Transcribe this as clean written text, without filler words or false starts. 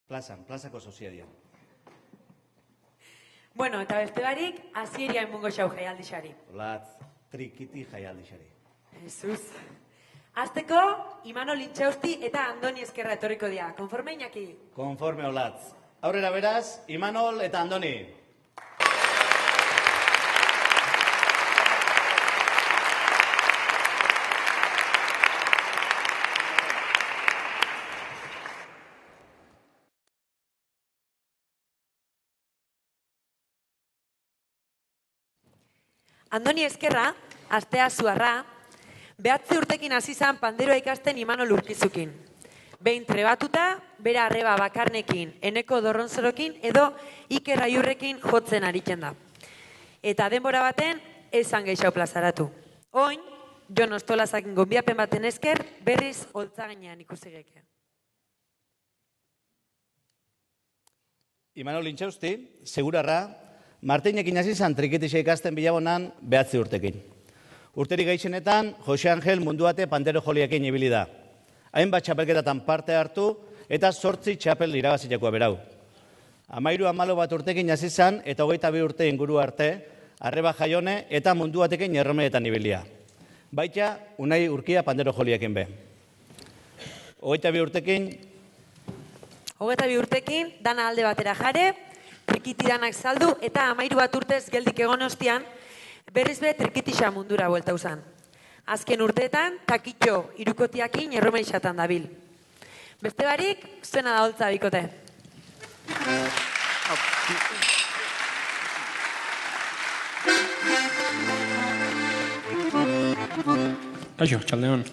plazako soziadian. Bueno, eta beste barik, azieria emungo xau jaialdixari. Olatz, trikiti jaialdixari. Jesus. Azteko, Imanol Intxausti eta Andoni Ezkerra etorriko dira. Konforme, Iñaki? Konforme, Olatz. Aurrera beraz, Imanol eta Andoni. Andoni Ezkerra, astea zuarra, behatzi urtekin hasi zan panderoa ikasten Imanol Urkizukin. Behin trebatuta, bera arreba bakarnekin, Eneko Dorronzorokin edo Iker Aiurrekin jotzen aritzen da. Eta denbora baten, esan gehiago plazaratu. Oin, Jon Ostolazakin gonbiapen baten esker, berriz holtzagainean ikusi geke. Imanol Intxausti, segurarra, Martinekin hasi zan trikitixe ikasten Bilabonan behatzi urtekin. Urterik gaixenetan, Jose Angel munduate pandero joliekin ibili da. Hainbat txapelketatan parte hartu eta 8 txapel irabazitakoa berau. 13 bat urtekin hasi zan eta 22 urte inguru arte, arreba jaione eta munduatekin erromeetan ibilia. Baita, Unai Urkia pandero joliekin be. 22 urtekin, dana alde batera jare, trikitidanak saldu eta 13 bat urtez geldik egon ostian, berriz be trikitixa mundura buelta uzan. Azken urteetan, takitxo irukotiakin erromeixatan dabil. Beste barik, zuena da holtza bikote. Kaixo, txaldeon.